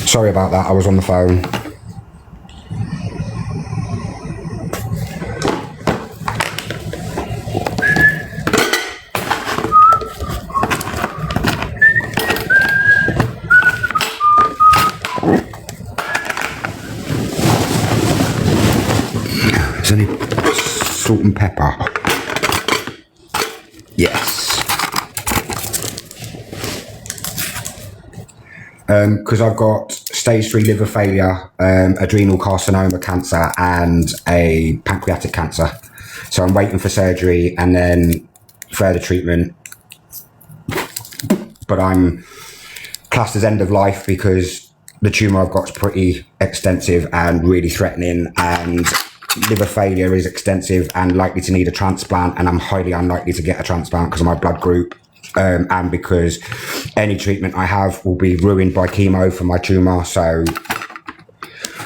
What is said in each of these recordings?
Sorry about that, I was on the phone. Is there any salt and pepper? Yes. Because I've got stage 3 liver failure, adrenal carcinoma cancer and a pancreatic cancer. So I'm waiting for surgery and then further treatment. But I'm classed as end of life because the tumour I've got is pretty extensive and really threatening, and liver failure is extensive and likely to need a transplant, and I'm highly unlikely to get a transplant because of my blood group. And because any treatment I have will be ruined by chemo for my tumour. So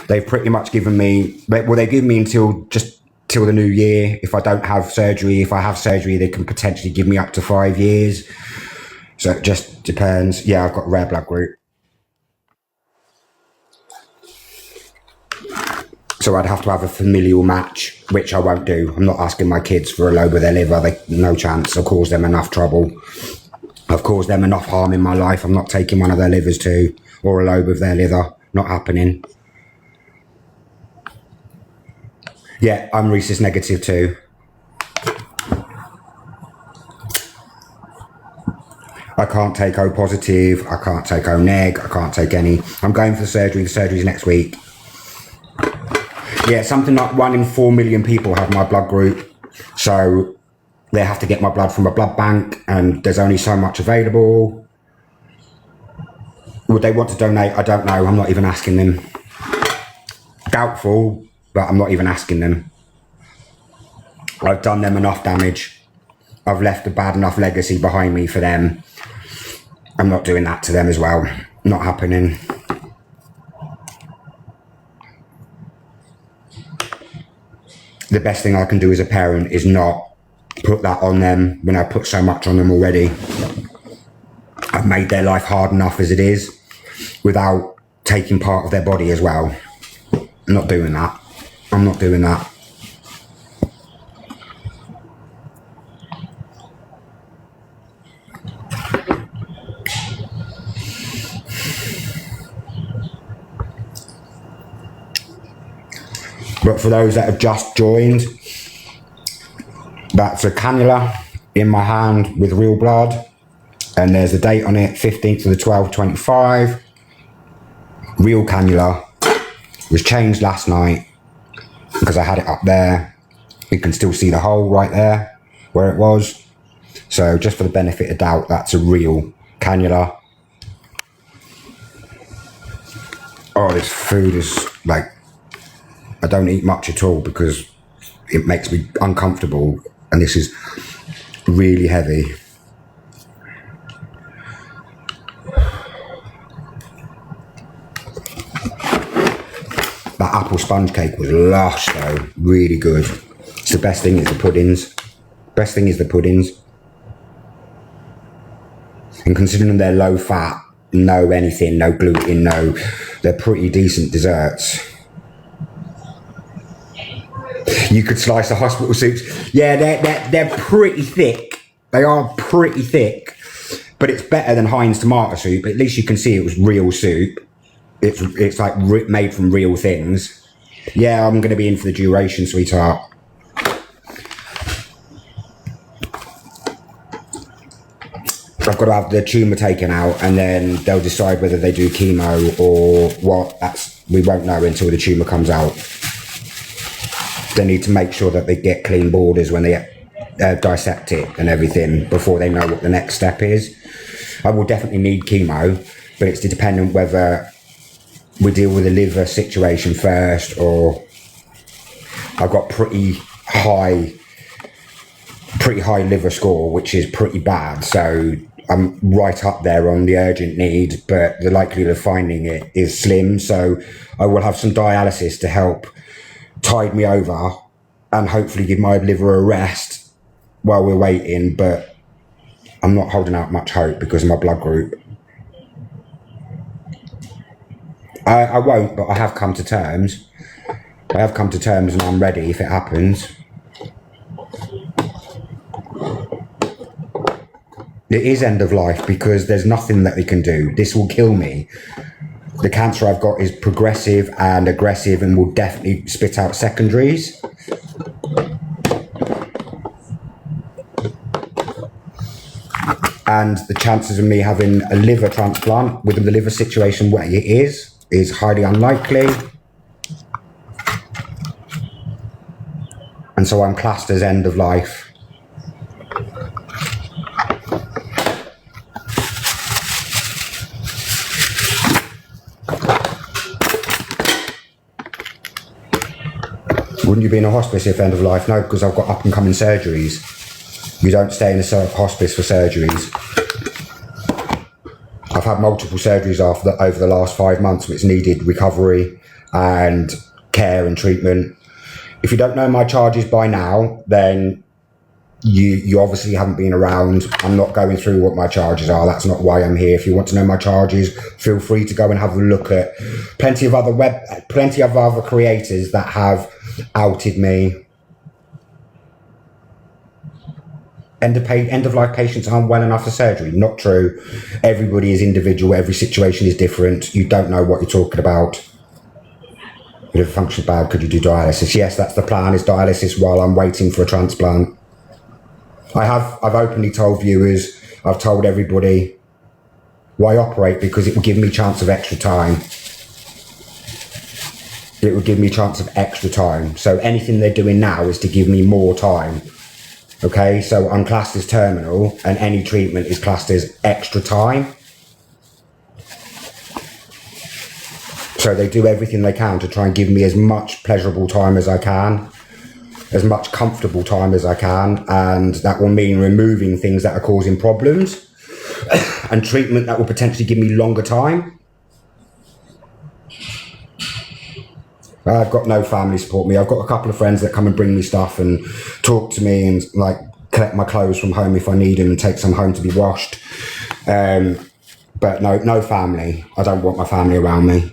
they've pretty much given me, well, they give me until the new year. If I don't have surgery, if I have surgery, they can potentially give me up to 5 years. So it just depends. Yeah, I've got a rare blood group. So I'd have to have a familial match, which I won't do. I'm not asking my kids for a lobe of their liver. No chance. I'll cause them enough trouble. I've caused them enough harm in my life. I'm not taking one of their livers too, or a lobe of their liver. Not happening. Yeah, I'm rhesus negative too. I can't take O positive. I can't take O neg. I can't take any. I'm going for the surgery. The surgery's next week. Yeah, something like 1 in 4 million people have my blood group. So they have to get my blood from a blood bank, and there's only so much available. Would they want to donate? I don't know. I'm not even asking them. Doubtful, but I'm not even asking them. I've done them enough damage. I've left a bad enough legacy behind me for them. I'm not doing that to them as well. Not happening. The best thing I can do as a parent is not put that on them when I put so much on them already. I've made their life hard enough as it is without taking part of their body as well. I'm not doing that. I'm not doing that. But for those that have just joined, that's a cannula in my hand with real blood, and there's a date on it, 15th of the 12th, 25. Real cannula. Was changed last night because I had it up there. You can still see the hole right there where it was. So just for the benefit of doubt, that's a real cannula. Oh, this food is like, I don't eat much at all because it makes me uncomfortable, and this is really heavy. That apple sponge cake was lush though, really good. It's the best thing is the puddings. Best thing is the puddings. And considering they're low fat, no anything, no gluten, no, they're pretty decent desserts. You could slice the hospital soups. Yeah, they're pretty thick. They are pretty thick, but it's better than Heinz tomato soup. At least you can see it was real soup. It's like made from real things. Yeah, I'm going to be in for the duration, sweetheart. I've got to have the tumour taken out, and then they'll decide whether they do chemo or what. We won't know until the tumour comes out. They need to make sure that they get clean borders when they dissect it and everything before they know what the next step is. I will definitely need chemo, but it's dependent whether we deal with the liver situation first, or I've got pretty high liver score, which is pretty bad. So I'm right up there on the urgent need, but the likelihood of finding it is slim. So I will have some dialysis to help tide me over and hopefully give my liver a rest while we're waiting, but I'm not holding out much hope because of my blood group. I won't, but I have come to terms. I have come to terms and I'm ready if it happens. It is end of life because there's nothing that they can do. This will kill me. The cancer I've got is progressive and aggressive and will definitely spit out secondaries. And the chances of me having a liver transplant with the liver situation where it is highly unlikely. And so I'm classed as end of life. Wouldn't you be in a hospice if end of life? No, because I've got up and coming surgeries. You don't stay in a hospice for surgeries. I've had multiple surgeries over the last 5 months, which needed recovery and care and treatment. If you don't know my charges by now, then you obviously haven't been around. I'm not going through what my charges are. That's not why I'm here. If you want to know my charges, feel free to go and have a look at plenty of other creators that have outed me. End of life patients aren't well enough for surgery. Not true. Everybody is individual. Every situation is different. You don't know what you're talking about. If it functions bad, could you do dialysis? Yes, that's the plan, is dialysis while I'm waiting for a transplant. I've openly told viewers, I've told everybody, why operate? Because it will give me a chance of extra time. It will give me a chance of extra time. So anything they're doing now is to give me more time. Okay, so I'm classed as terminal and any treatment is classed as extra time. So they do everything they can to try and give me as much pleasurable time as I can, as much comfortable time as I can, and that will mean removing things that are causing problems and treatment that will potentially give me longer time. I've got no family support me. I've got a couple of friends that come and bring me stuff and talk to me and like collect my clothes from home if I need them and take some home to be washed. But no family. I don't want my family around me.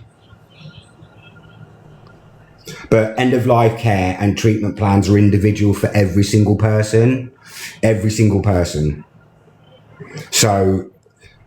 But end of life care and treatment plans are individual for every single person. Every single person. So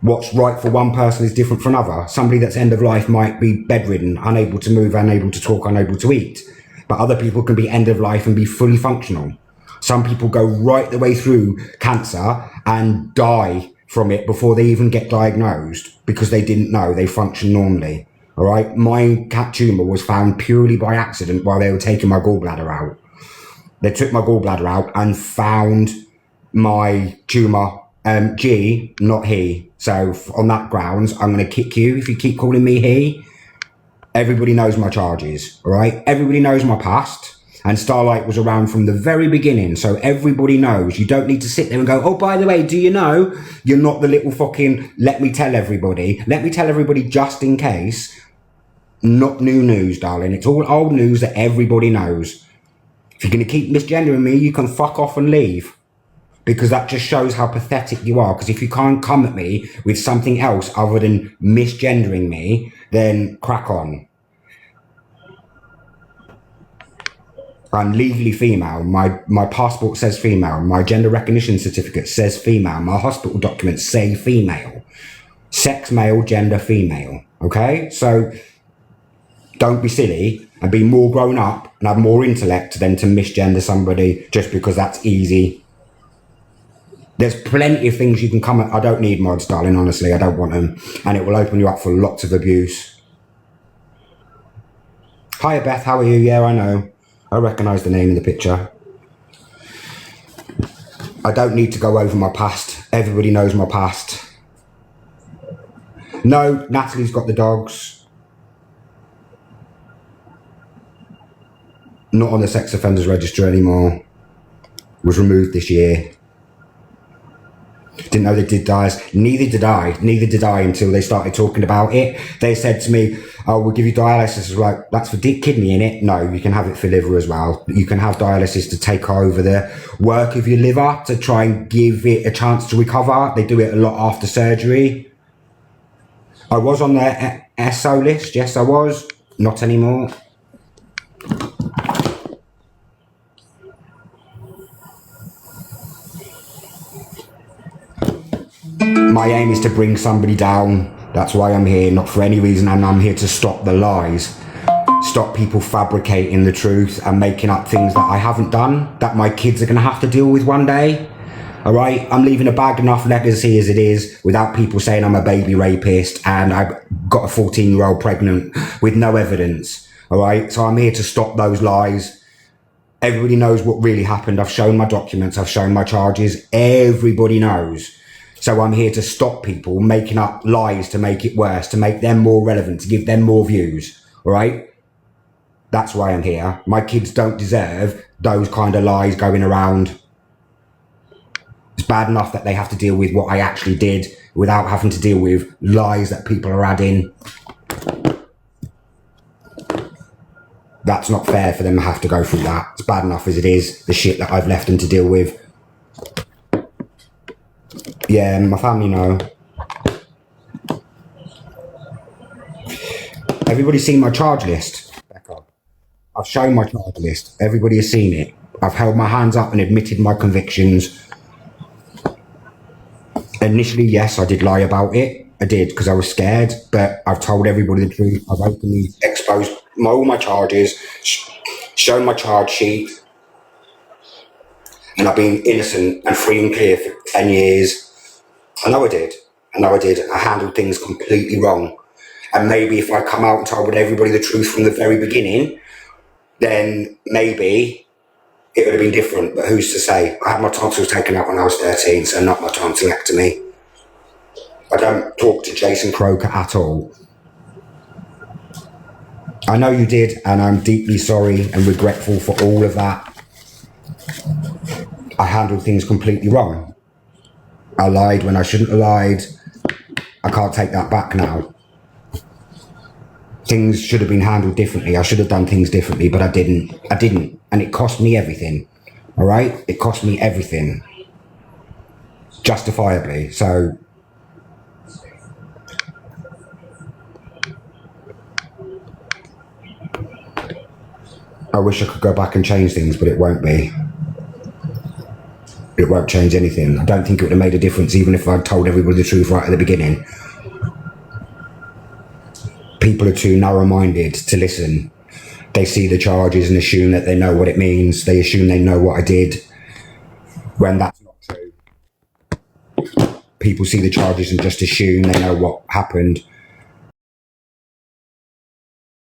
what's right for one person is different for another. Somebody that's end of life might be bedridden, unable to move, unable to talk, unable to eat. But other people can be end of life and be fully functional. Some people go right the way through cancer and die from it before they even get diagnosed because they didn't know, they function normally. All right. My cat tumor was found purely by accident while they were taking my gallbladder out. They took my gallbladder out and found my tumor, G, not he. So on that grounds, I'm going to kick you if you keep calling me he. Everybody knows my charges, all right? Everybody knows my past. And Starlight was around from the very beginning. So everybody knows. You don't need to sit there and go, oh, by the way, do you know? You're not the little fucking, let me tell everybody. Let me tell everybody just in case. Not new news, darling. It's all old news that everybody knows. If you're going to keep misgendering me, you can fuck off and leave. Because that just shows how pathetic you are. Because if you can't come at me with something else other than misgendering me, then crack on. I'm legally female. My passport says female. My gender recognition certificate says female. My hospital documents say female. Sex male, gender female. Okay? So don't be silly and be more grown up and have more intellect than to misgender somebody just because that's easy. There's plenty of things you can come at. I don't need mods, darling, honestly. I don't want them. And it will open you up for lots of abuse. Hiya, Beth. How are you? Yeah, I know. I recognise the name in the picture. I don't need to go over my past. Everybody knows my past. No, Natalie's got the dogs. Not on the sex offenders register anymore. Was removed this year. Didn't know they did dialysis. Neither did I until they started talking about it. They said to me, oh, we'll give you dialysis. I was like, that's for kidney, innit? No, you can have it for liver as well. You can have dialysis to take over the work of your liver to try and give it a chance to recover. They do it a lot after surgery. I was on there. SO list, yes I was. Not anymore. My aim is to bring somebody down. That's why I'm here, not for any reason, and I'm here to stop the lies. Stop people fabricating the truth and making up things that I haven't done, that my kids are going to have to deal with one day. All right, I'm leaving a bad enough legacy as it is without people saying I'm a baby rapist and I've got a 14-year-old pregnant with no evidence. All right, so I'm here to stop those lies. Everybody knows what really happened. I've shown my documents, I've shown my charges. Everybody knows. So I'm here to stop people making up lies to make it worse, to make them more relevant, to give them more views. All right, that's why I'm here. My kids don't deserve those kind of lies going around. It's bad enough that they have to deal with what I actually did without having to deal with lies that people are adding. That's not fair for them to have to go through that. It's bad enough as it is, the shit that I've left them to deal with. Yeah, my family know. Everybody's seen my charge list, Becca. I've shown my charge list. Everybody has seen it. I've held my hands up and admitted my convictions. Initially, yes, I did lie about it. I did because I was scared, but I've told everybody the truth. I've openly exposed all my charges, shown my charge sheet, and I've been innocent and free and clear for 10 years. I know I did. I handled things completely wrong. And maybe if I come out and told everybody the truth from the very beginning, then maybe it would have been different, but who's to say? I had my tonsils taken out when I was 13, so not my tonsillectomy. I don't talk to Jason Croker at all. I know you did, and I'm deeply sorry and regretful for all of that. I handled things completely wrong. I lied when I shouldn't have lied. I can't take that back now. Things should have been handled differently. I should have done things differently, but I didn't. And it cost me everything. All right? It cost me everything. Justifiably. So I wish I could go back and change things, but it won't be. It won't change anything. I don't think it would have made a difference even if I'd told everybody the truth right at the beginning. People are too narrow-minded to listen. They see the charges and assume that they know what it means. They assume they know what I did, when that's not true. People see the charges and just assume they know what happened.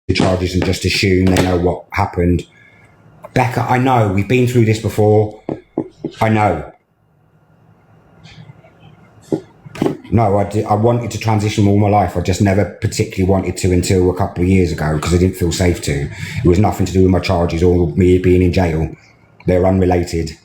The charges and just assume they know what happened. Becca, I know, we've been through this before. I know. No, I wanted to transition all my life. I just never particularly wanted to until a couple of years ago because I didn't feel safe to. It was nothing to do with my charges or me being in jail. They're unrelated.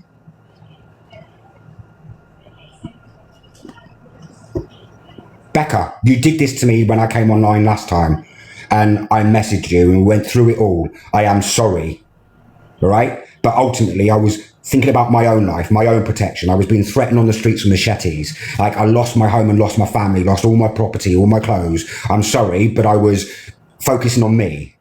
Becca, you did this to me when I came online last time and I messaged you and went through it all. I am sorry. All right? But ultimately, I was thinking about my own life, my own protection. I was being threatened on the streets with machetes. Like, I lost my home and lost my family, lost all my property, all my clothes. I'm sorry, but I was focusing on me.